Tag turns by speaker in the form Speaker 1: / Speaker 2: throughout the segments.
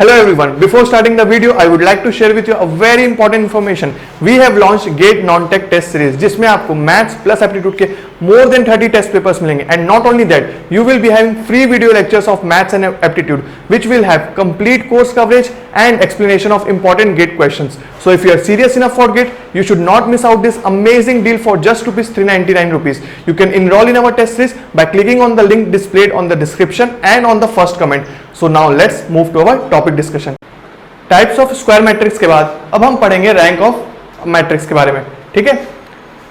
Speaker 1: Hello everyone. Before starting the video, I would like to share with you a very important information. We have launched GATE Non-Tech Test Series, जिसमें आपको maths plus aptitude के more than 30 test papers मिलेंगे. And not only that, you will be having free video lectures of maths and aptitude, which will have complete course coverage and explanation of important GATE questions. So if you are serious enough for GATE, you should not miss out this amazing deal for just ₹399. You can enroll in our test series by clicking on the link displayed on the description and on the first comment. So now let's move to our topic discussion. Types of square matrix के बाद अब हम पढ़ेंगे rank of matrix के बारे में. ठीक है,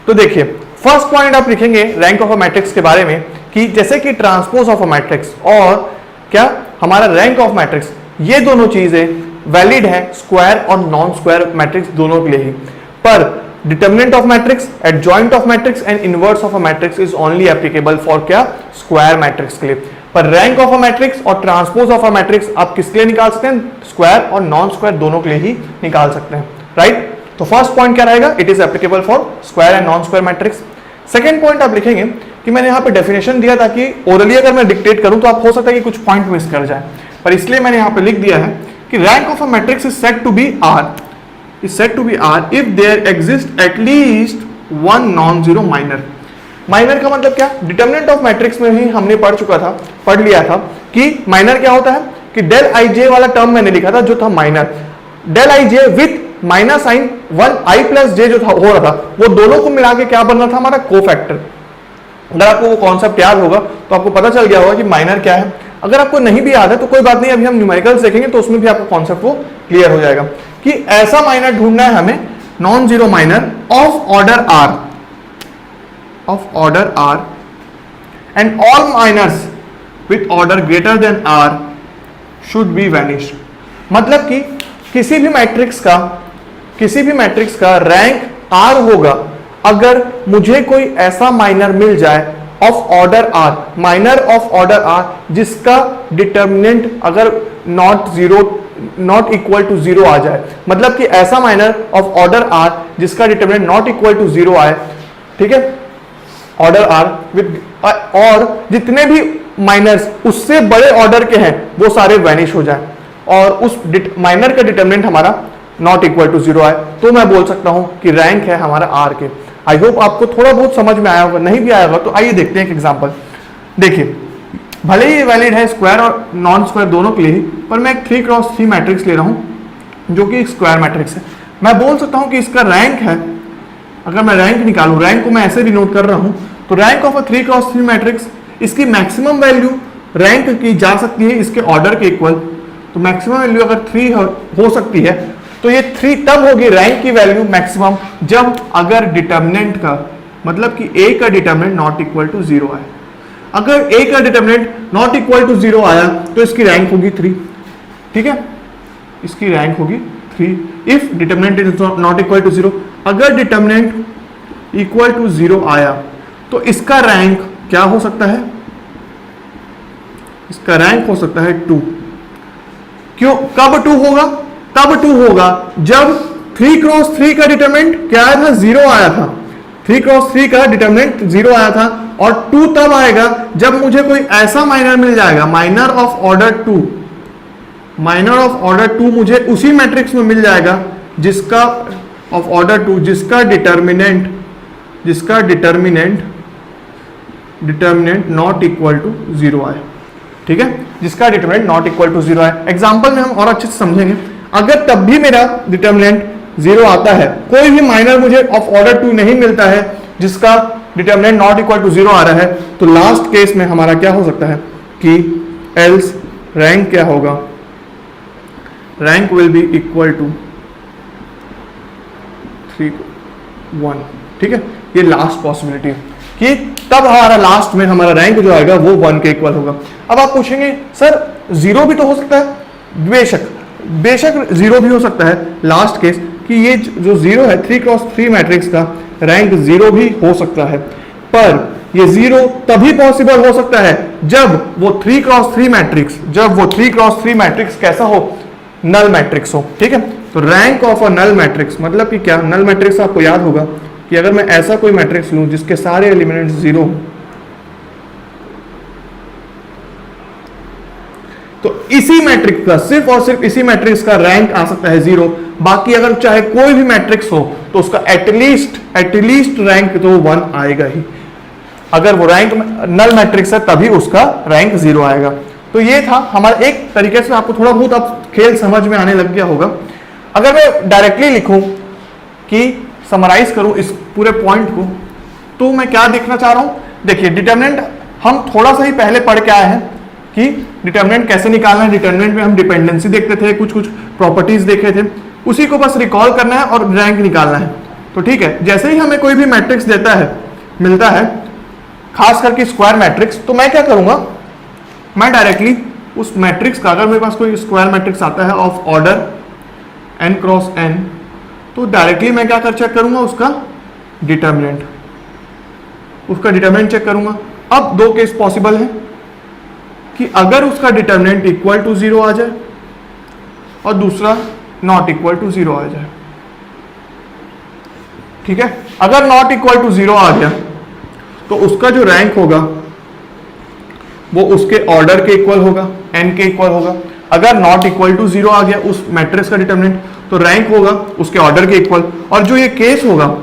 Speaker 1: तो देखिए फर्स्ट पॉइंट आप लिखेंगे रैंक ऑफ अ मैट्रिक्स के बारे में कि जैसे कि ट्रांसपोज ऑफ अ मैट्रिक्स और क्या हमारा रैंक ऑफ मैट्रिक्स, ये दोनों चीजें वैलिड है स्क्वायर और नॉन स्क्वायर मैट्रिक्स दोनों के लिए ही. पर determinant of matrix, adjoint of matrix and inverse of a matrix is only applicable for क्या स्क्वायर मैट्रिक्स के लिए. पर रैंक ऑफ अ मैट्रिक्स और ट्रांसपोज ऑफ अ मैट्रिक्स आप किसके लिए निकाल सकते हैं? स्क्वायर और नॉन स्क्वायर दोनों के लिए ही निकाल सकते हैं. राइट, तो फर्स्ट पॉइंट क्या रहेगा? It is applicable for square and non square matrix. Second point आप लिखेंगे कि मैंने यहाँ पे डेफिनेशन दिया था कि ओरली अगर मैं डिक्टेट करूं तो आप हो सकता है कि कुछ पॉइंट मिस कर जाए, पर इसलिए मैंने यहाँ पे लिख दिया है कि rank of a matrix is said to be R, is said to be R if there exists at least one non-zero minor. Minor का मतलब क्या? डिटर्मिनेंट ऑफ मैट्रिक्स में ही हमने पढ़ लिया था कि माइनर क्या होता है कि डेल आई जे वाला टर्म मैंने लिखा था जो था minor. Del I J with minus sign 1 I plus J जो था हो रहा था, वो दोनों को मिला के क्या बन रहा था? हमारा कोफैक्टर. अगर आपको वो कॉन्सेप्ट याद होगा तो आपको पता चल गया होगा कि माइनर क्या है. अगर आपको नहीं भी याद है तो कोई बात नहीं, अभी हम न्यूमेरिकल्स देखेंगे तो उसमें भी आपका कॉन्सेप्ट वो क्लियर हो जाएगा कि ऐसा माइनर ढूंढना है हमें non zero minor of order R and all minors with order greater than R should be vanish. मतलब कि किसी भी मैट्रिक्स का रैंक आर होगा अगर मुझे कोई ऐसा माइनर मिल जाए of order R, minor of order R जिसका डिटर्मिनेंट अगर नॉट इक्वल टू जीरो आ जाए. मतलब कि ऐसा माइनर ऑफ ऑर्डर आर जिसका determinant not equal to zero आए. ठीक है, ऑर्डर आर विद और जितने भी माइनर्स उससे बड़े ऑर्डर के हैं वो सारे वैनिश हो जाए और उस माइनर का डिटर्मिनेंट हमारा नॉट इक्वल टू जीरो आए, तो मैं बोल सकता हूं कि रैंक है हमारा आर के. आई होप आपको थोड़ा बहुत समझ में आया होगा, नहीं भी आया होगा तो आइए देखते हैं एक एग्जांपल. देखिए भले ही वैलिड है स्क्वायर और नॉन स्क्वायर दोनों के लिए ही, पर मैं एक 3x3 मैट्रिक्स ले रहा हूं जो कि एक स्क्वायर मैट्रिक्स है. मैं बोल सकता हूं कि इसका रैंक है, अगर मैं रैंक निकालूं, रैंक को मैं ऐसे डिनोट कर रहा हूं, तो rank of a 3x3 matrix, इसकी मैक्सिमम वैल्यू रैंक की जा सकती है इसके ऑर्डर के इक्वल. तो मैक्सिमम वैल्यू अगर 3 हो सकती है तो ये 3 तब होगी रैंक की वैल्यू मैक्सिमम जब अगर डिटर्मिनेंट का मतलब कि ए का determinant not equal to zero आए. अगर ए का determinant not equal to zero आया तो इसकी रैंक होगी 3. ठीक है, इसकी रैंक होगी 3 if determinant is not equal to zero. अगर डिटर्मिनेंट इक्वल टू जीरो आया तो इसका रैंक क्या हो सकता है? इसका रैंक हो सकता है 2. क्यों? कब 2 होगा? तब 2 होगा जब 3x3 का डिटर्मिनेंट क्या आया था? 0 आया था. 3x3 का डिटर्मिनेंट 0 आया था और 2 तब आएगा जब मुझे कोई ऐसा माइनर मिल जाएगा, minor of order 2. Minor of order 2 मुझे उसी मैट्रिक्स में मिल जाएगा जिसका ऑफ ऑर्डर 2 जिसका determinant not equal to zero आए. ठीक है, जिसका determinant not equal to zero आए. एग्जांपल में हम और अच्छे से समझेंगे. अगर तब भी मेरा डिटर्मिनेंट जीरो आता है, कोई भी माइनर मुझे ऑफ ऑर्डर 2 नहीं मिलता है जिसका determinant not equal to zero आ रहा है, तो लास्ट केस में हमारा क्या हो सकता है कि एल्स रैंक क्या होगा? Rank will be equal to 1. ठीक है, ये लास्ट पॉसिबिलिटी है कि तब हमारा लास्ट में हमारा रैंक जो आएगा वो 1 के इक्वल होगा. अब आप पूछेंगे सर जीरो भी तो हो सकता है. बेशक जीरो भी हो सकता है लास्ट केस कि ये जो जीरो है 3x3 मैट्रिक्स का रैंक जीरो भी हो सकता है. पर ये जीरो तभी पॉसिबल हो सकता है जब वो 3x3 मैट्रिक्स कैसा हो? नल मैट्रिक्स हो. ठीक है, तो rank of a null matrix मतलब कि क्या? नल मैट्रिक्स आपको याद होगा कि अगर मैं ऐसा कोई मैट्रिक्स लूं जिसके सारे एलिमेंट्स जीरो हो, तो इसी मैट्रिक्स का, सिर्फ और सिर्फ इसी मैट्रिक्स का रैंक आ सकता है 0। बाकी अगर चाहे कोई भी मैट्रिक्स हो तो उसका एटलीस्ट रैंक तो 1 आएगा ही। अगर वो रैंक नल मैट्रिक्स है तभी उसका रैंक 0 आएगा। तो ये था हमारा, एक तरीके से आपको थोड़ा बहुत अब खेल समझ में आने लग गया होगा। अगर मैं डायरेक्टली लिखूं कि समराइज करूं इस पूरे पॉइंट को, तो मैं क्या देखना चाह रहा हूं। देखिए डिटरमिनेंट हम थोड़ा सा ही पहले पढ़ के आए हैं कि डिटरमिनेंट कैसे निकालना है। डिटरमिनेंट में हम डिपेंडेंसी देखते थे, कुछ प्रॉपर्टीज देखे थे, उसी को बस रिकॉल करना है और रैंक निकालना है। तो ठीक है, जैसे ही हमें कोई भी मैट्रिक्स मिलता है, खास करके स्क्वायर मैट्रिक्स, तो मैं क्या करूंगा, मैं डायरेक्टली उस मैट्रिक्स का, अगर मेरे पास कोई स्क्वायर मैट्रिक्स आता है of order n cross n, तो डायरेक्टली मैं क्या चेक करूंगा, उसका डिटरमिनेंट चेक करूंगा। अब दो केस पॉसिबल है कि अगर उसका डिटरमिनेंट इक्वल टू 0 आ जाए और दूसरा नॉट इक्वल टू 0 आ जाए। ठीक है, अगर नॉट इक्वल टू 0 आ गया तो उसका जो रैंक होगा वो उसके ऑर्डर के इक्वल होगा, n के इक्वल होगा। अगर नॉट इक्वल टू 0 आ गया उस मैट्रिक्स का डिटरमिनेंट, तो रैंक होगा उसके ऑर्डर के इक्वल। और जो ये केस होगा,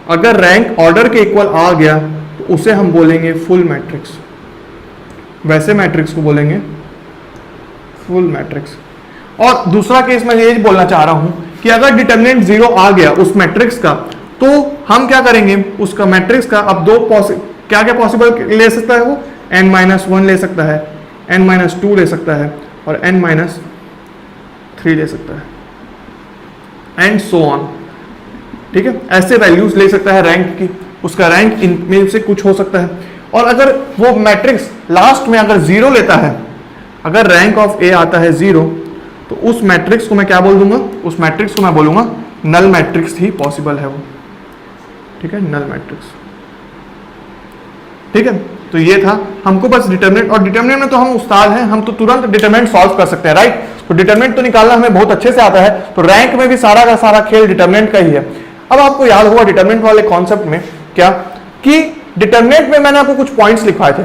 Speaker 1: अगर रैंक ऑर्डर के इक्वल आ गया तो उसे हम बोलेंगे फुल मैट्रिक्स। वैसे मैट्रिक्स को बोलेंगे फुल मैट्रिक्स। और दूसरा केस मैं ये बोलना चाह रहा हूं कि अगर डिटरमिनेंट 0 आ गया उस मैट्रिक्स का, तो हम क्या करेंगे, उसका मैट्रिक्स का अब क्या पॉसिबल ले सकता है वो, n-1 ले सकता है, n-2 ले सकता है और n-3 ले सकता है, एंड सो ऑन। ठीक है, ऐसे वैल्यूज ले सकता है रैंक की, उसका रैंक इनमें से कुछ हो सकता है। और अगर वो मैट्रिक्स लास्ट में अगर 0 लेता है, अगर रैंक ऑफ ए आता है 0, तो उस मैट्रिक्स को मैं क्या बोल दूंगा, उस मैट्रिक्स को मैं बोलूंगा नल मैट्रिक्स ही पॉसिबल है वो। ठीक है, नल मैट्रिक्स। ठीक है, तो ये था हमको बस डिटरमिनेंट, और डिटरमिनेंट में तो हम उस्ताद हैं, हम तो तुरंत डिटरमिनेंट सॉल्व कर सकते हैं, राइट। तो डिटरमिनेंट तो निकालना हमें बहुत अच्छे से आता है, तो रैंक में भी सारा का सारा खेल डिटरमिनेंट का ही है। अब आपको याद होगा डिटरमिनेंट वाले कॉन्सेप्ट में क्या, कि डिटरमिनेंट में मैंने आपको कुछ पॉइंट्स लिखवाए थे।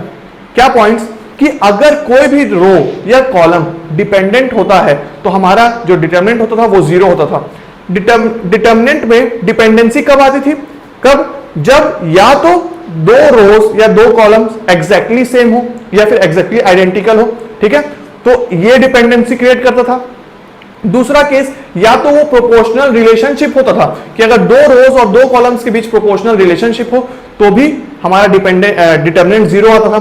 Speaker 1: क्या पॉइंट्स, कि अगर कोई भी रो या कॉलम डिपेंडेंट होता है तो हमारा जो डिटरमिनेंट होता था वो 0 होता था। डिटरमिनेंट में डिपेंडेंसी कब आती थी, कब, जब या तो दो रोज या दो कॉलम्स एग्जैक्टली सेम हो या फिर एग्जैक्टली आइडेंटिकल हो। ठीक है, तो ये डिपेंडेंसी क्रिएट करता था। दूसरा केस, या तो वो प्रोपोर्शनल रिलेशनशिप होता था, कि अगर दो रोज और दो कॉलम्स के बीच प्रोपोर्शनल रिलेशनशिप हो तो भी हमारा डिटरमिनेंट 0 आता था।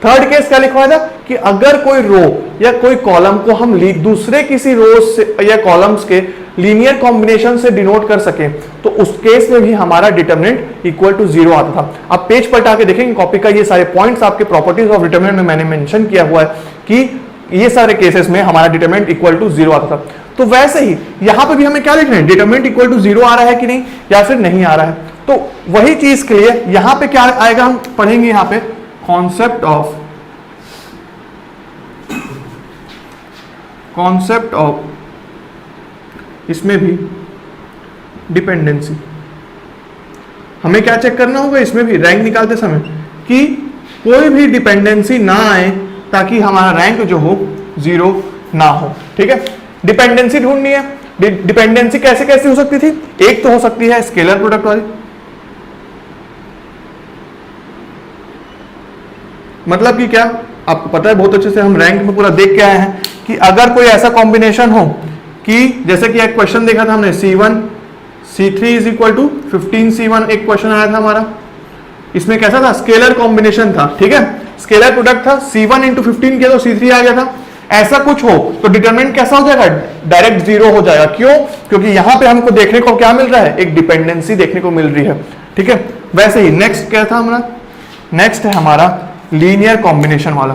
Speaker 1: थर्ड केस क्या लिखा था, कि अगर कोई रो या कोई कॉलम को हम दूसरे किसी रोज से या कॉलम्स के लीनियर कॉम्बिनेशन से डिनोट कर सके, तो उस केस में भी हमारा डिटरमिनेंट इक्वल टू 0 आता था। आप पेज पलटा के देखेंगे कॉपी का, ये सारे पॉइंट्स आपके प्रॉपर्टीज ऑफ डिटरमिनेंट में मैंने मेंशन किया हुआ है कि ये सारे केसेस में हमारा डिटरमिनेंट इक्वल टू 0 आता था। तो वैसे ही यहां पे भी हमें क्या लिखना है, डिटरमिनेंट इक्वल टू 0 आ रहा है कि नहीं, या फिर नहीं आ रहा है। तो वही चीज के लिए यहां पे क्या आएगा, हम पढ़ेंगे यहां पे कॉन्सेप्ट ऑफ इसमें भी डिपेंडेंसी। हमें क्या चेक करना होगा इसमें भी रैंक निकालते समय, कि कोई भी डिपेंडेंसी ना आए ताकि हमारा रैंक जो हो 0 ना हो। ठीक है, डिपेंडेंसी ढूंढनी है। डिपेंडेंसी कैसे कैसे हो सकती थी, एक तो हो सकती है स्केलर प्रोडक्ट वाली, मतलब कि क्या, आपको पता है बहुत अच्छे से, हम रैंक में पूरा देख के आए हैं कि अगर कोई ऐसा कॉम्बिनेशन हो कि, जैसे कि एक क्वेश्चन देखा था हमने, C1 C3 is equal to 15 C1, एक क्वेश्चन आया था हमारा, इसमें कैसा था, स्केलर कॉम्बिनेशन था। ठीक है, स्केलर प्रोडक्ट था, C1 इंटू 15 किया तो C3 आ गया था। ऐसा कुछ हो तो डिटरमिनेंट कैसा हो जाएगा, डायरेक्ट 0 हो जाएगा। क्यों, क्योंकि यहां पे हमको देखने को क्या मिल रहा है, एक डिपेंडेंसी देखने को मिल रही है। ठीक है, वैसे ही नेक्स्ट क्या था हमारा, नेक्स्ट है हमारा लीनियर कॉम्बिनेशन वाला।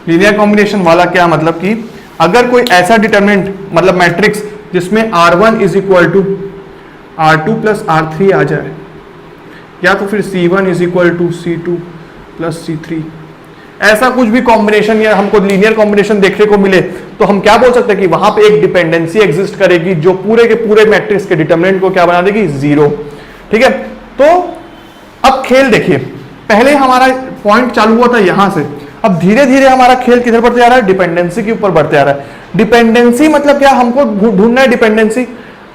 Speaker 1: लीनियर कॉम्बिनेशन वाला क्या मतलब, कि अगर कोई ऐसा डिटरमिनेंट, मतलब मैट्रिक्स जिसमें R1 is equal to R2 plus R3 आ जाए, या तो फिर C1 is equal to C2 plus C3, ऐसा कुछ भी कॉम्बिनेशन या हमको लीनियर कॉम्बिनेशन देखने को मिले, तो हम क्या बोल सकते हैं कि वहां पे एक डिपेंडेंसी एग्जिस्ट करेगी जो पूरे के पूरे मैट्रिक्स के डिटरमिनेंट को क्या बना देगी, 0। ठीक है। तो अब खेल देखिए, पहले हमारा पॉइंट चालू हुआ था यहां से, अब धीरे धीरे हमारा खेल किधर बढ़ते जा रहा है, डिपेंडेंसी के ऊपर बढ़ते आ रहा है। डिपेंडेंसी मतलब क्या, हमको ढूंढना है डिपेंडेंसी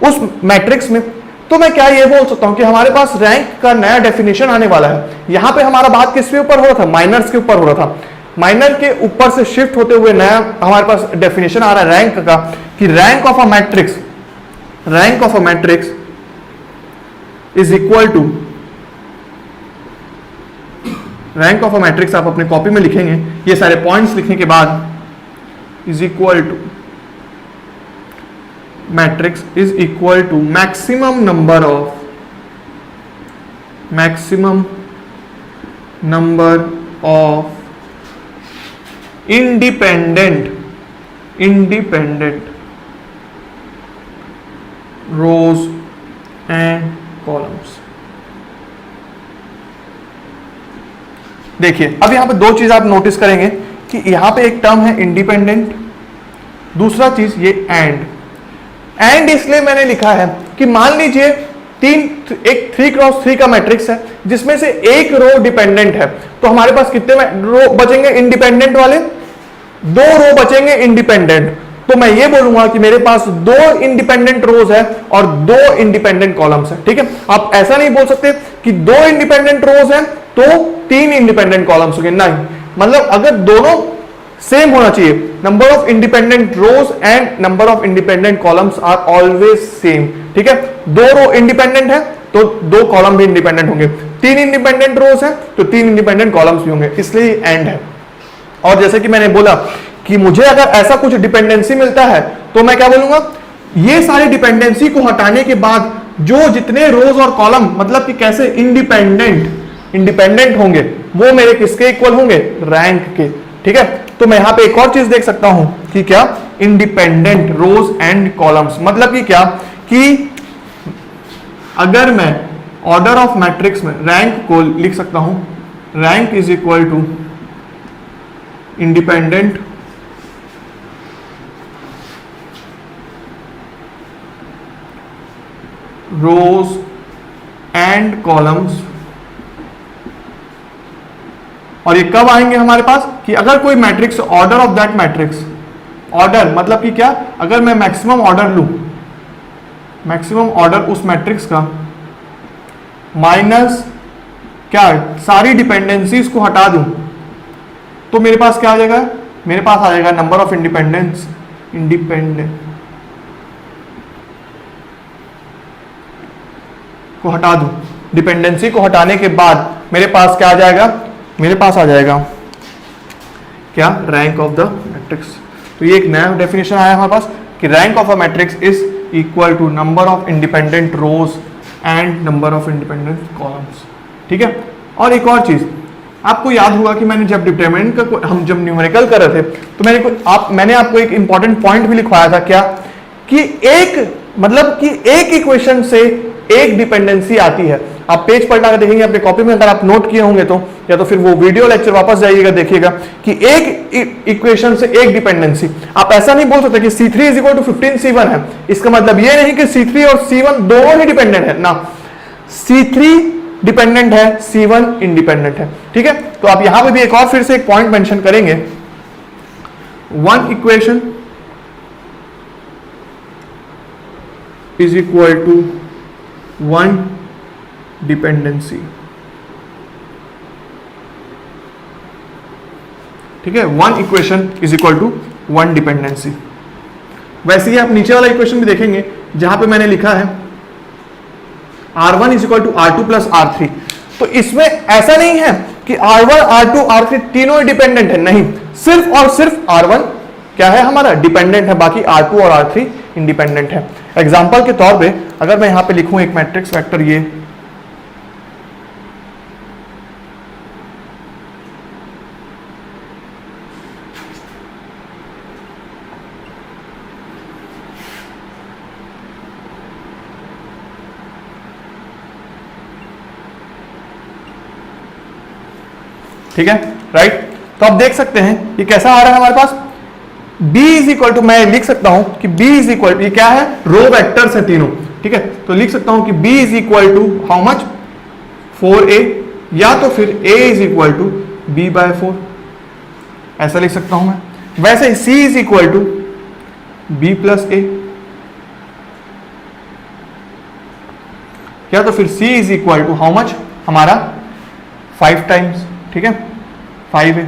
Speaker 1: उस मैट्रिक्स में। तो मैं क्या ये बोल सकता हूं कि हमारे पास रैंक का नया डेफिनेशन आने वाला है। यहां पे हमारा बात किस के ऊपर हो रहा था, माइनर्स के ऊपर हो रहा था। माइनर के ऊपर से शिफ्ट होते हुए नया हमारे पास डेफिनेशन आ रहा है रैंक का, कि rank of a matrix is equal to, rank of a matrix आप अपने कॉपी में लिखेंगे, ये सारे पॉइंट्स लिखने के बाद, is equal to, matrix is equal to maximum number of independent rows and columns। देखिए अब यहां पे दो चीज आप नोटिस करेंगे कि यहां पे एक टर्म है इंडिपेंडेंट, दूसरा चीज ये एंड इसलिए मैंने लिखा है कि मान लीजिए एक 3x3 का मैट्रिक्स है जिसमें से एक रो डिपेंडेंट है, तो हमारे पास कितने रो बचेंगे इंडिपेंडेंट वाले, 2 रो बचेंगे इंडिपेंडेंट। तो मैं ये बोलूंगा कि मेरे पास 2 इंडिपेंडेंट रोज है और 2 इंडिपेंडेंट कॉलम्स है। ठीक है, आप ऐसा नहीं बोल सकते कि 2 इंडिपेंडेंट रोज है तो 3 इंडिपेंडेंट कॉलम्स होंगे, नहीं, मतलब अगर दोनों सेम होना चाहिए, number of independent rows and number of independent columns are always same. ठीक है, 2 रो इंडिपेंडेंट है तो 2 कॉलम भी इंडिपेंडेंट होंगे, 3 इंडिपेंडेंट रोज है तो 3 इंडिपेंडेंट कॉलम्स भी होंगे, इसलिए एंड है। और जैसे कि मैंने बोला कि मुझे अगर ऐसा कुछ डिपेंडेंसी मिलता है तो मैं क्या बोलूंगा, ये सारी डिपेंडेंसी को हटाने के बाद जो जितने रोज और कॉलम मतलब कि कैसे इंडिपेंडेंट होंगे वो मेरे किसके इक्वल होंगे, रैंक के। ठीक है, तो मैं यहां पे एक और चीज देख सकता हूं कि क्या, इंडिपेंडेंट रोज एंड कॉलम्स, मतलब कि क्या, कि अगर मैं ऑर्डर ऑफ मैट्रिक्स में रैंक को लिख सकता हूं, rank is equal to independent rows and columns. और ये कब आएंगे हमारे पास, कि अगर कोई matrix, order of that matrix, order मतलब कि क्या, अगर मैं मैक्सिमम ऑर्डर लूं, मैक्सिमम ऑर्डर उस मैट्रिक्स का माइनस क्या, सारी डिपेंडेंसीज को हटा दूं, तो मेरे पास क्या आ जाएगा, मेरे पास आ जाएगा नंबर ऑफ इंडिपेंडेंट को हटा दूं, डिपेंडेंसी को हटाने के बाद मेरे पास क्या आ जाएगा, मेरे पास आ जाएगा क्या, रैंक ऑफ द मैट्रिक्स। तो ये एक नया डेफिनेशन आया हमारे पास कि rank of a matrix is equal to number of independent rows and number of independent columns. ठीक है, और एक और चीज आपको याद होगा कि मैंने जब डिटरमिनेंट का हम जब न्यूमेरिकल कर रहे थे तो मैंने आपको एक इंपॉर्टेंट पॉइंट भी लिखवाया था, क्या, कि एक इक्वेशन से एक डिपेंडेंसी आती है। आप पेज पलटा कर देखेंगे अपने कॉपी में, अगर आप नोट किए होंगे तो, या तो फिर वो वीडियो लेक्चर वापस जाइएगा देखिएगा कि एक इक्वेशन से एक डिपेंडेंसी। आप ऐसा नहीं बोल सकते कि C3 is equal to 15C1 है, इसका मतलब ये नहीं कि C3 और C1 दोनों ही डिपेंडेंट है ना, C3 डिपेंडेंट है, C1 इंडिपेंडेंट है। ठीक है, तो आप यहां पे भी एक और फिर से एक पॉइंट मेंशन करेंगे, one equation is equal to one dependency. ठीक है, one equation is equal to one dependency. वैसे ही आप नीचे वाला इक्वेशन भी देखेंगे जहां पे मैंने लिखा है R1 is equal to R2 plus R3। तो इसमें ऐसा नहीं है कि R1 R2 R3 तीनों डिपेंडेंट है, नहीं, सिर्फ और सिर्फ R1 क्या है हमारा, डिपेंडेंट है, बाकी R2 और R3 इंडिपेंडेंट है। एग्जाम्पल के तौर पे अगर मैं यहां पे लिखूं एक मैट्रिक्स वेक्टर, ये ठीक है, राइट। तो आप देख सकते हैं ये कैसा आ रहा है हमारे पास, B इज इक्वल टू, मैं लिख सकता हूं कि B इज इक्वल, ये क्या है, रो वेक्टर्स है तीनों, ठीक है। तो लिख सकता हूं कि B is equal to how much 4A, या तो फिर A is equal to B/4, ऐसा लिख सकता हूं मैं। वैसे C is equal to B+A, या तो फिर C is equal to how much हमारा 5 टाइम्स, ठीक है 5A।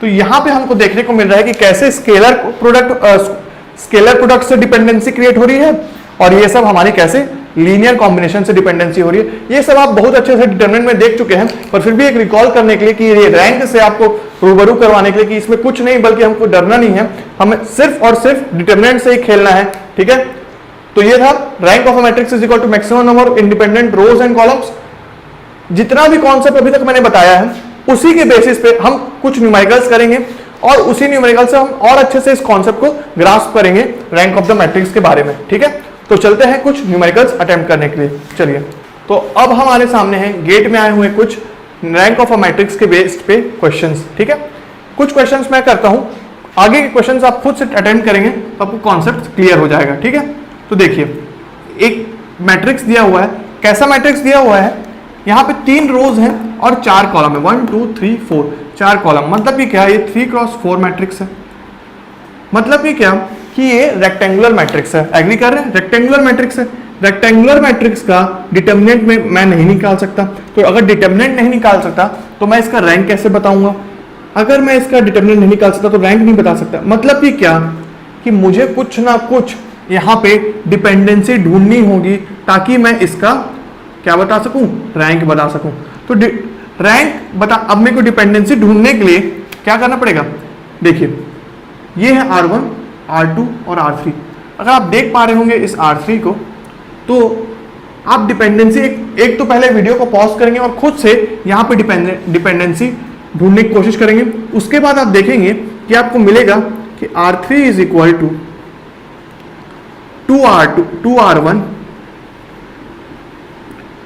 Speaker 1: तो यहां पे हमको देखने को मिल रहा है कि कैसे स्केलर प्रोडक्ट से डिपेंडेंसी क्रिएट हो रही है, और ये सब हमारी कैसे लीनियर कॉम्बिनेशन से डिपेंडेंसी हो रही है। ये सब आप बहुत अच्छे से डिटरमिनेंट में देख चुके हैं, पर फिर भी एक रिकॉल करने के लिए कि ये रैंक से आपको रूबरू करवाने के लिए कि इसमें कुछ नहीं बल्कि हमको डरना नहीं है, हमें सिर्फ और सिर्फ डिटरमिनेंट से ही खेलना है, ठीक है। तो ये था rank of a matrix is equal to maximum number of independent rows and columns. जितना भी कॉन्सेप्ट अभी तक मैंने बताया है उसी के बेसिस पे हम कुछ न्यूमेरिकल्स करेंगे, और उसी न्यूमेरिकल से हम और अच्छे से इस कॉन्सेप्ट को ग्रास्प करेंगे रैंक ऑफ द मैट्रिक्स के बारे में, ठीक है। तो चलते हैं कुछ न्यूमेरिकल्स अटेम्प्ट करने के लिए। चलिए, तो अब हमारे सामने है गेट में आए हुए कुछ रैंक ऑफ अ मैट्रिक्स के बेस्ड पे क्वेश्चंस, ठीक है। कुछ क्वेश्चंस मैं करता हूं, आगे के क्वेश्चंस आप खुद से अटेम्प्ट करेंगे तो आपको कॉन्सेप्ट क्लियर हो जाएगा, ठीक है। तो देखिए, एक मैट्रिक्स दिया हुआ है। कैसा मैट्रिक्स दिया हुआ है? यहाँ पे 3 रोज हैं और 4 कॉलम है, 1 2 3 4, 4 कॉलम। मतलब कि क्या है? ये 3x4 मैट्रिक्स है। मतलब कि क्या कि ये रेक्टेंगुलर मैट्रिक्स है। एग्री कर रहे हैं? रेक्टेंगुलर मैट्रिक्स है। रेक्टेंगुलर मैट्रिक्स का डिटर्मिनेंट में मैं नहीं निकाल सकता, तो अगर डिटर्मिनेंट नहीं निकाल सकता तो मैं इसका रैंक कैसे बताऊंगा? अगर मैं इसका डिटर्मिनेंट नहीं निकाल सकता तो रैंक नहीं बता सकता। मतलब कि क्या कि मुझे कुछ ना कुछ यहाँ पे डिपेंडेंसी ढूंढनी होगी ताकि मैं इसका क्या बता सकूं? रैंक बता सकूं। तो रैंक बता, अब मेरे को डिपेंडेंसी ढूंढने के लिए क्या करना पड़ेगा? देखिए, ये है R1, R2 और R3। अगर आप देख पा रहे होंगे इस R3 को, तो आप डिपेंडेंसी एक तो पहले वीडियो को पॉज करेंगे और खुद से यहाँ पे डिपेंडेंसी ढूंढने की कोशिश करेंगे। उसके बाद आप देखेंगे कि आपको मिलेगा कि R3 is equal to 2R1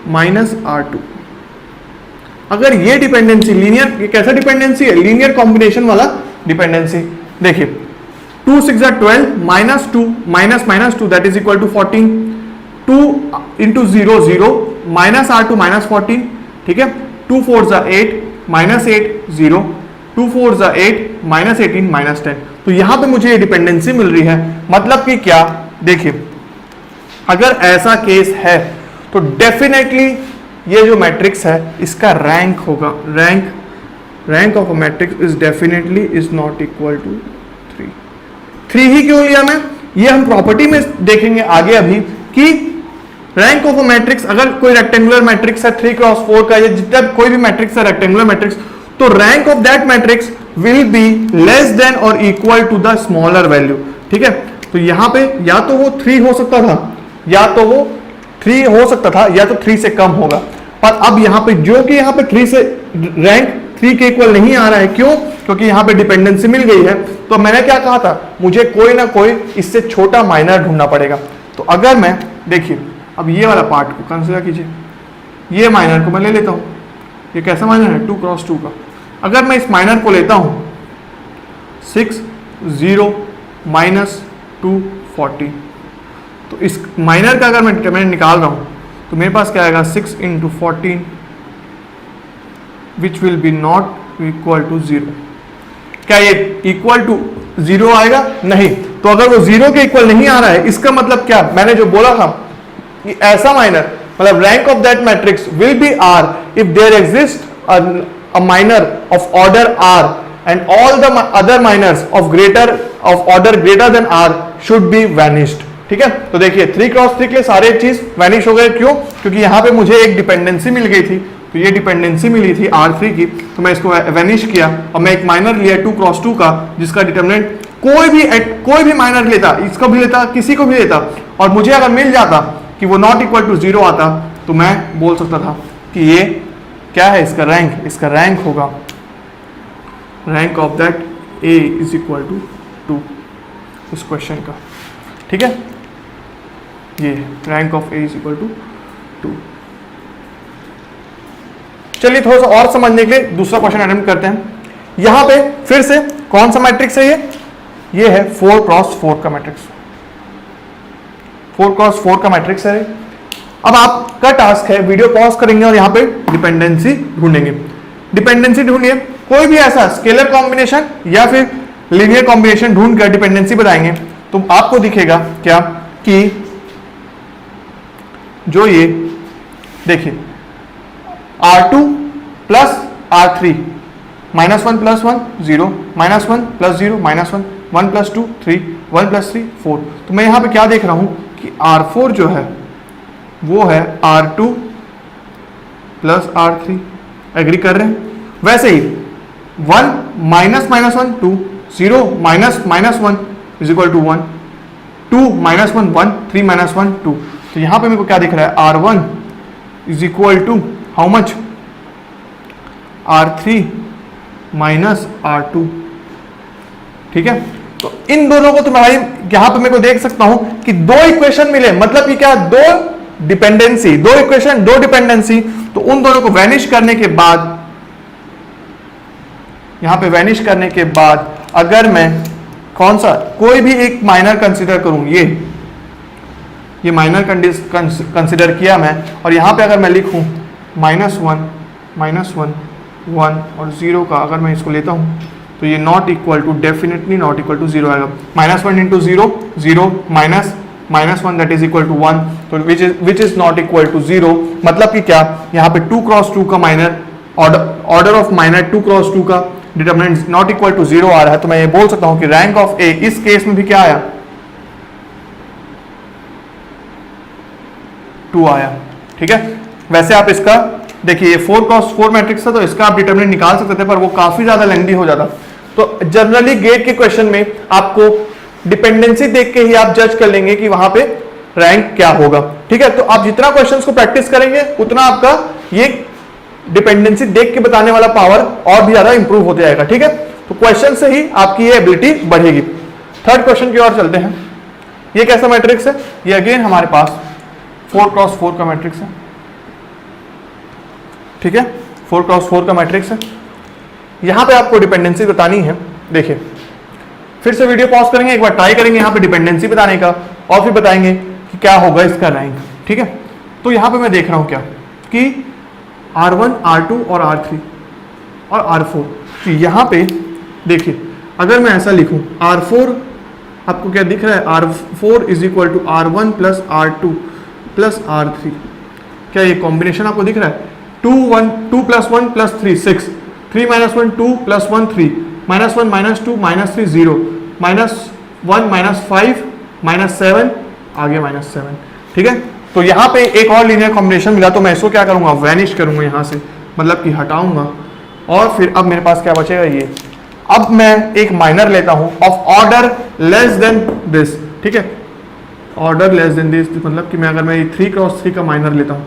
Speaker 1: minus R2। अगर ये डिपेंडेंसी लीनियर, ये कैसा डिपेंडेंसी है? लीनियर कॉम्बिनेशन वाला डिपेंडेंसी। देखिए, 2 6 12 minus 2 minus 2 that is equal to 14, 2 into 0 0 minus R2 minus 14, ठीक है। 2 4 8 माइनस 8 0, 2 4 8 माइनस 18 माइनस 10। तो यहां पे मुझे ये डिपेंडेंसी मिल रही है। मतलब कि क्या? देखिए, अगर ऐसा केस है तो डेफिनेटली ये जो मैट्रिक्स है इसका रैंक होगा, rank of a matrix is definitely is not equal to 3। 3 ही क्यों लिया मैं? ये हम प्रॉपर्टी में देखेंगे आगे अभी कि रैंक ऑफ अ मैट्रिक्स, अगर कोई रेक्टेंगुलर मैट्रिक्स है 3x4 का, या जितना कोई भी मैट्रिक्स है रेक्टेंगुलर मैट्रिक्स, तो rank of that matrix will be less than और equal to the smaller value, ठीक है। तो यहां पे या तो वो 3 हो सकता था, या तो वो 3 हो सकता था, या तो 3 से कम होगा। पर अब यहां पे जो कि यहां पे 3 से रैंक 3 के इक्वल नहीं आ रहा है। क्यों? क्योंकि यहां पे डिपेंडेंसी मिल गई है। तो मैंने क्या कहा था? मुझे कोई ना कोई इससे छोटा माइनर ढूंढना पड़ेगा। तो अगर मैं, देखिए, अब ये वाला पार्ट को कंसीडर कीजिए, ये माइनर को मैं ले लेता हूं। ये कैसा माइनर है? 2x2 का। अगर मैं इस माइनर को लेता हूं 6 0 माइनस 2 40, तो इस माइनर का अगर मैं डिटरमिनेंट निकाल रहा हूं तो मेरे पास क्या आएगा? 6 into 14 which will be not equal to 0। क्या ये इक्वल टू 0 आएगा? नहीं। तो अगर वो 0 के इक्वल नहीं आ रहा है, इसका मतलब क्या? मैंने जो बोला था कि ऐसा माइनर, मतलब rank of that matrix will be R if there exist a minor of order R and all the other minors of order greater than R should be vanished, ठीक है। तो देखिए, 3x3 के लिए सारे चीज वैनिश हो गए। क्यों? क्योंकि यहां पे मुझे एक डिपेंडेंसी मिल गई थी। तो ये डिपेंडेंसी मिली थी R3 की, तो मैं इसको वैनिश किया और मैं एक माइनर लिया 2x2 का, जिसका डिटरमिनेंट कोई भी माइनर लेता, इसको भी लेता, किसी को भी लेता, और मुझे अगर मिल जाता कि वो नॉट इक्वल टू 0 आता, तो मैं बोल सकता था कि ये क्या है? इसका रैंक, इसका रैंक होगा rank of that A is equal to 2, इस क्वेश्चन का, ठीक है। ये rank of A is equal to 2। चलिए थोड़ा सा और समझने के लिए दूसरा क्वेश्चन अटेम्प्ट करते हैं। यहां पे फिर से कौन सा मैट्रिक्स है? ये है 4x4 का मैट्रिक्स। 4 क्रॉस 4 का मैट्रिक्स है। अब आपका टास्क है वीडियो पॉज करेंगे और यहाँ पे डिपेंडेंसी ढूंढेंगे। डिपेंडेंसी ढूंढिए, कोई भी ऐसा स्केलर कॉम्बिनेशन या फिर लीनियर कॉम्बिनेशन ढूंढ कर डिपेंडेंसी बताएंगे तो आपको दिखेगा क्या कि जो ये देखिए R2 प्लस R3 -1 + 1 0 -1 + 0 -1 1 + 2 3 1 + 3 4। तो मैं यहां पे क्या देख रहा हूं कि R4 जो है वो है R2 प्लस R3। एग्री कर रहे हैं? वैसे ही 1 -1 2 0 -1 = 1 2 -1 1 3 -1 2। तो यहां पे मेरे को क्या दिख रहा है R1 = how much R3 minus R2। ठीक है, तो इन दोनों को तुम्हारी यहां पे मेरे को देख सकता हूं कि दो इक्वेशन मिले, मतलब कि क्या दो डिपेंडेंसी, दो इक्वेशन दो डिपेंडेंसी। तो उन दोनों को वैनिश करने के बाद, यहां पे वैनिश करने के बाद अगर मैं कौन सा कोई भी एक माइनर कंसीडर करूं, ये माइनर कंसीडर किया मैं, और यहां पे अगर मैं लिखूं -1 1 और 0 का अगर मैं इसको लेता हूं तो ये not equal to, definitely not equal to 0 आएगा। -1 × 0 0 -1 दैट इज इक्वल टू 1, तो which is not equal to 0। मतलब कि क्या यहाँ पे 2 × 2 का माइनर ऑर्डर ऑफ माइनर 2 × 2 का डिटरमिनेंट नॉट इक्वल टू 0 आ रहा है। तो मैं ये बोल सकता हूं कि रैंक ऑफ ए इस केस में भी क्या आया 2 आया। ठीक है, वैसे आप इसका देखिए ये 4 × 4 मैट्रिक्स था तो इसका आप डिटरमिनेंट निकाल सकते थे, पर वो काफी ज्यादा लेंथी हो जाता। तो जनरली गेट के क्वेश्चन में आपको डिपेंडेंसी देख के ही आप जज कर लेंगे कि वहां पे रैंक क्या होगा। ठीक है, तो आप जितना क्वेश्चंस को प्रैक्टिस करेंगे उतना आपका ये डिपेंडेंसी देख के बताने वाला पावर और भी ज्यादा इंप्रूव होते जाएगा। ठीक है, तो क्वेश्चन से ही आपकी ये एबिलिटी बढ़ेगी। थर्ड क्वेश्चन की ओर चलते हैं। ये कैसा मैट्रिक्स है? ये अगेन हमारे पास 4 × 4 का मैट्रिक्स है। ठीक है, 4 × 4 का मैट्रिक्स है। यहां पे आपको डिपेंडेंसी बतानी है। देखिए फिर से वीडियो पॉज करेंगे, एक बार ट्राई करेंगे यहाँ पे डिपेंडेंसी बताने का और फिर बताएंगे कि क्या होगा इसका रैंक। ठीक है, तो यहां पे मैं देख रहा हूं क्या कि R1 R2 और R3 और R4। तो यहां पे देखिए अगर मैं ऐसा लिखूं R4 आपको क्या दिख रहा है R4 = R1 + R2 + R3। क्या ये कॉम्बिनेशन आपको दिख रहा है? 2 + 1 + 3 6 3 - 1 2 + 1 3 -1 -2 -3 0 -1 -5 -7 आगे -7। ठीक है, तो यहाँ पे एक और लीनियर कॉम्बिनेशन मिला तो मैं इसको क्या करूँगा वैनिश करूँगा यहाँ से, मतलब कि हटाऊंगा। और फिर अब मेरे पास क्या बचेगा ये, अब मैं एक माइनर लेता हूँ of order less than this. ठीक है, ऑर्डर लेस देन दिस मतलब कि मैं अगर मैं 3 × 3 का माइनर लेता हूँ,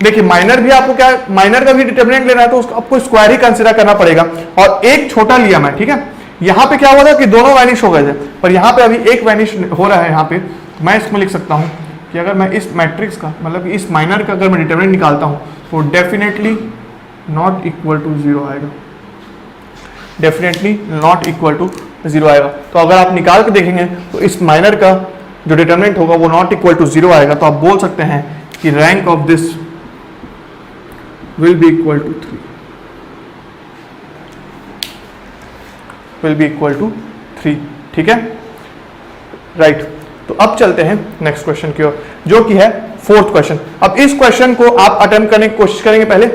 Speaker 1: देखिए माइनर भी आपको क्या, माइनर का भी डिटरमिनेंट लेना है तो उसको आपको स्क्वायर ही कंसीडर करना पड़ेगा। और एक छोटा लिया मैं। ठीक है, यहाँ पे क्या हुआ था कि दोनों वैनिश हो गए थे, पर यहाँ पे अभी एक वैनिश हो रहा है। यहाँ पे मैं इसमें लिख सकता हूँ कि अगर मैं इस मैट्रिक्स का मतलब कि इस माइनर का अगर मैं डिटरमिनेंट निकालता हूँ तो डेफिनेटली नॉट इक्वल टू 0 आएगा। डेफिनेटली नॉट इक्वल टू 0 आएगा। तो अगर आप निकाल के देखेंगे तो इस माइनर का जो डिटरमिनेंट होगा वो नॉट इक्वल टू 0 आएगा। तो आप बोल सकते हैं कि rank of this will be equal to 3, will be equal to 3। ठीक है, राइट। तो अब चलते हैं नेक्स्ट क्वेश्चन की ओर, जो कि है 4th क्वेश्चन। अब इस क्वेश्चन को आप अटेम्प्ट करने की कोशिश करेंगे। पहले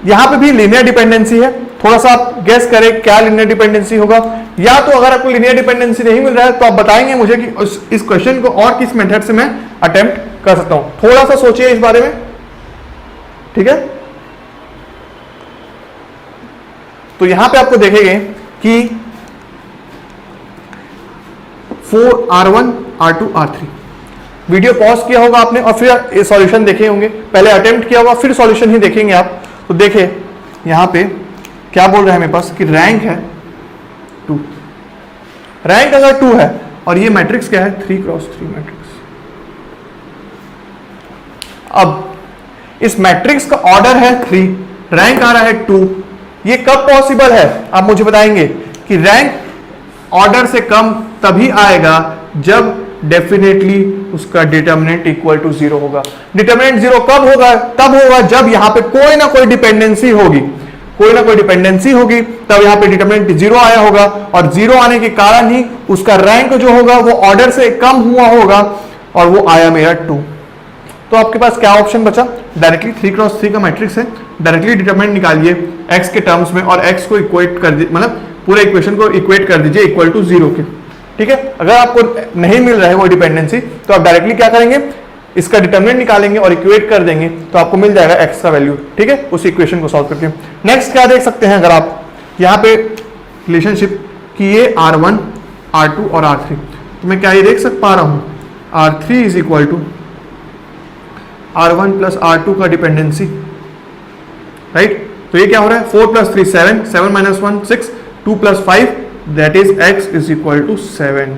Speaker 1: यहां पे भी लीनियर डिपेंडेंसी है, थोड़ा सा आप गेस करें क्या लीनियर डिपेंडेंसी होगा। या तो अगर आपको लीनियर डिपेंडेंसी नहीं मिल रहा है तो आप बताएंगे मुझे कि इस क्वेश्चन को और किस मेथड से मैं अटेम्प्ट कर सकता हूं। थोड़ा सा सोचिए इस बारे में। ठीक है, तो यहां पे आपको देखेंगे कि 4 R1 R2 R3 video pause किया होगा आपने और फिर सॉल्यूशन देखे होंगे। पहले अटेम्प्ट किया होगा फिर सॉल्यूशन ही देखेंगे आप। तो देखिए यहां पे क्या बोल रहा है मेरे पास कि रैंक है 2। रैंक अगर 2 है और ये मैट्रिक्स क्या है 3 × 3 मैट्रिक्स। अब इस मैट्रिक्स का ऑर्डर है 3, रैंक आ रहा है 2। ये कब पॉसिबल है आप मुझे बताएंगे कि रैंक ऑर्डर से कम तभी आएगा जब डेफिनेटली उसका डिटर्मिनेंट इक्वल टू 0 होगा। डिटर्मिनेंट 0 कब होगा? तब होगा जब यहां पे कोई ना कोई डिपेंडेंसी होगी, कोई ना कोई डिपेंडेंसी होगी, तब यहां पे डिटर्मिनेंट 0 आया होगा, और 0 आने के कारण ही उसका रैंक जो होगा वो ऑर्डर से कम हुआ होगा, और वो आया मेरा 2। तो आपके पास क्या ऑप्शन बचा? डायरेक्टली 3x3 का मैट्रिक्स है, डायरेक्टली डिटरमिनेंट निकालिए x के टर्म्स में और x को इक्वेट कर दीजिए, मतलब पूरे इक्वेशन को इक्वेट कर दीजिए इक्वल टू 0 के। ठीक है, अगर आपको नहीं मिल रहा है वो डिपेंडेंसी तो आप डायरेक्टली क्या करेंगे, इसका डिटरमिनेंट निकालेंगे और इक्वेट कर देंगे, तो आपको मिल जाएगा x का वैल्यू। ठीक है, उस इक्वेशन को सॉल्व करके। नेक्स्ट क्या देख सकते हैं, अगर आप यहाँ पे रिलेशनशिप कि ये R1 R2 और R3, तो मैं क्या ये देख पा रहा हूँ R3 is equal to R1 plus R2 का डिपेंडेंसी, राइट। तो ये क्या हो रहा है, 4 plus 3 7, 7 minus 1 6, 2 plus 5 that is x is equal to 7।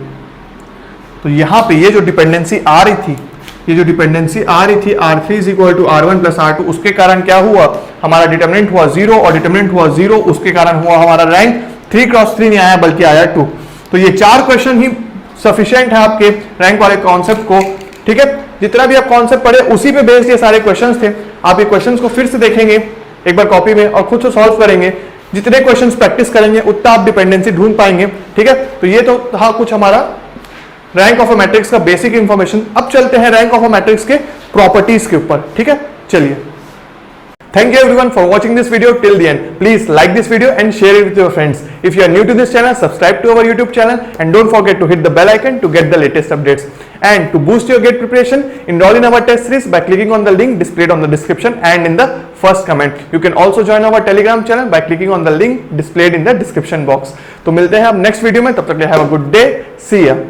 Speaker 1: तो यहाँ पे ये जो डिपेंडेंसी आ रही थी, ये जो डिपेंडेंसी आ रही थी R3 is equal to R1 plus R2, उसके कारण क्या हुआ, हमारा डिटरमिनेंट हुआ 0, और डिटरमिनेंट हुआ 0, उसके कारण हुआ हमारा रैंक 3x3 नहीं आया बल्कि आया 2। तो ये 4 क्वेश्चन ही सफिशिएंट है आपके रैंक वाले कॉन्सेप्ट को। ठीक है, जितना भी आप कॉन्सेप्ट पढ़े उसी पे बेस्ड ये सारे क्वेश्चंस थे। आप ये क्वेश्चंस को फिर से देखेंगे एक बार कॉपी में और खुद से सॉल्व करेंगे, जितने क्वेश्चंस प्रैक्टिस करेंगे उतना आप डिपेंडेंसी ढूंढ पाएंगे। ठीक है, तो ये तो था कुछ हमारा रैंक ऑफ अ मैट्रिक्स का बेसिक इंफॉर्मेशन। अब चलते हैं रैंक ऑफ अ मैट्रिक्स के प्रॉपर्टीज के ऊपर। ठीक है, चलिए। Thank you everyone for watching this video till the end. Please like this video and share it with your friends. If you are new to this channel, subscribe to our YouTube channel and don't forget to hit the bell icon to get the latest updates. And to boost your GATE preparation, enroll in our test series by clicking on the link displayed on the description and in the first comment. You can also join our Telegram channel by clicking on the link displayed in the description box. तो मिलते हैं अब next video में, तब तक के लिए have a good day. See ya.